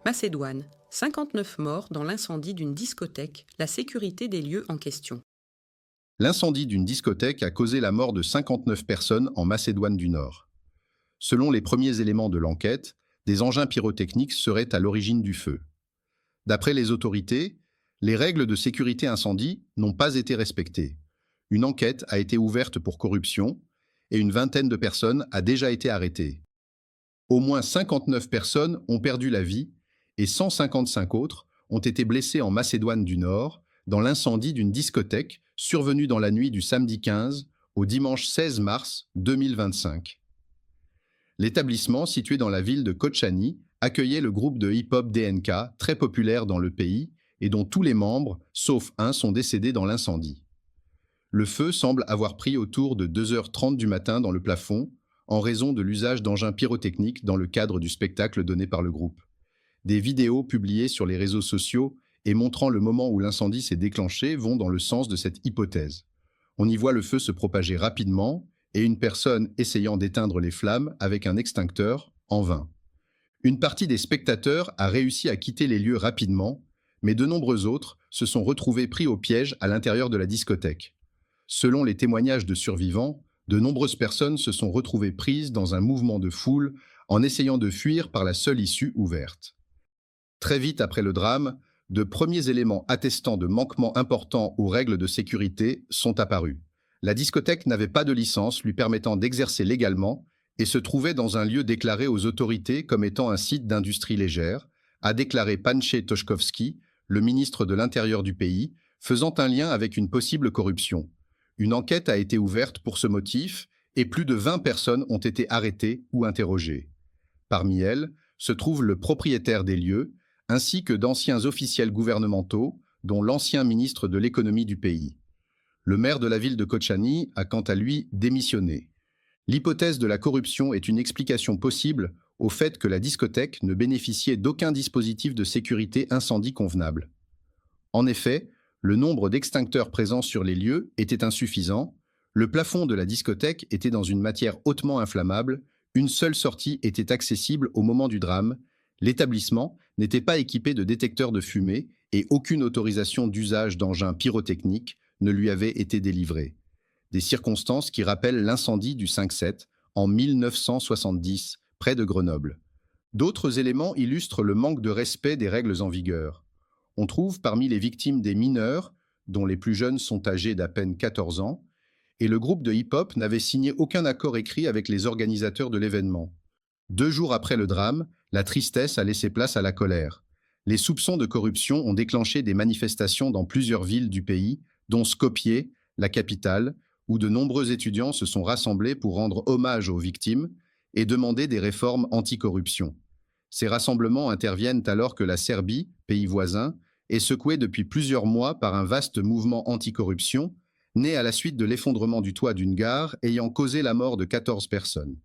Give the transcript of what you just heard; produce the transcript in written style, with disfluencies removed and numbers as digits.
Macédoine, 59 morts dans l'incendie d'une discothèque, la sécurité des lieux en question. L'incendie d'une discothèque a causé la mort de 59 personnes en Macédoine du Nord. Selon les premiers éléments de l'enquête, des engins pyrotechniques seraient à l'origine du feu. D'après les autorités, les règles de sécurité incendie n'ont pas été respectées. Une enquête a été ouverte pour corruption et une vingtaine de personnes a déjà été arrêtée. Au moins 59 personnes ont perdu la vie et 155 autres ont été blessées en Macédoine du Nord dans l'incendie d'une discothèque survenue dans la nuit du samedi 15 au dimanche 16 mars 2025. L'établissement, situé dans la ville de Koçani, accueillait le groupe de hip-hop DNK, très populaire dans le pays, et dont tous les membres, sauf un, sont décédés dans l'incendie. Le feu semble avoir pris autour de 2h30 du matin dans le plafond, en raison de l'usage d'engins pyrotechniques dans le cadre du spectacle donné par le groupe. Des vidéos publiées sur les réseaux sociaux et montrant le moment où l'incendie s'est déclenché vont dans le sens de cette hypothèse. On y voit le feu se propager rapidement et une personne essayant d'éteindre les flammes avec un extincteur, en vain. Une partie des spectateurs a réussi à quitter les lieux rapidement, mais de nombreux autres se sont retrouvés pris au piège à l'intérieur de la discothèque. Selon les témoignages de survivants, de nombreuses personnes se sont retrouvées prises dans un mouvement de foule en essayant de fuir par la seule issue ouverte. Très vite après le drame, de premiers éléments attestant de manquements importants aux règles de sécurité sont apparus. La discothèque n'avait pas de licence lui permettant d'exercer légalement et se trouvait dans un lieu déclaré aux autorités comme étant un site d'industrie légère, a déclaré Panché Toszkowski, le ministre de l'Intérieur du pays, faisant un lien avec une possible corruption. Une enquête a été ouverte pour ce motif et plus de 20 personnes ont été arrêtées ou interrogées. Parmi elles se trouve le propriétaire des lieux, ainsi que d'anciens officiels gouvernementaux, dont l'ancien ministre de l'économie du pays. Le maire de la ville de Koçani a quant à lui démissionné. L'hypothèse de la corruption est une explication possible au fait que la discothèque ne bénéficiait d'aucun dispositif de sécurité incendie convenable. En effet, le nombre d'extincteurs présents sur les lieux était insuffisant, le plafond de la discothèque était dans une matière hautement inflammable, une seule sortie était accessible au moment du drame, l'établissement n'était pas équipé de détecteurs de fumée et aucune autorisation d'usage d'engins pyrotechniques ne lui avait été délivrée. Des circonstances qui rappellent l'incendie du 5-7 en 1970, près de Grenoble. D'autres éléments illustrent le manque de respect des règles en vigueur. On trouve parmi les victimes des mineurs, dont les plus jeunes sont âgés d'à peine 14 ans, et le groupe de hip-hop n'avait signé aucun accord écrit avec les organisateurs de l'événement. 2 jours après le drame, la tristesse a laissé place à la colère. Les soupçons de corruption ont déclenché des manifestations dans plusieurs villes du pays, dont Skopje, la capitale, où de nombreux étudiants se sont rassemblés pour rendre hommage aux victimes et demander des réformes anticorruption. Ces rassemblements interviennent alors que la Serbie, pays voisin, est secouée depuis plusieurs mois par un vaste mouvement anticorruption, né à la suite de l'effondrement du toit d'une gare ayant causé la mort de 14 personnes.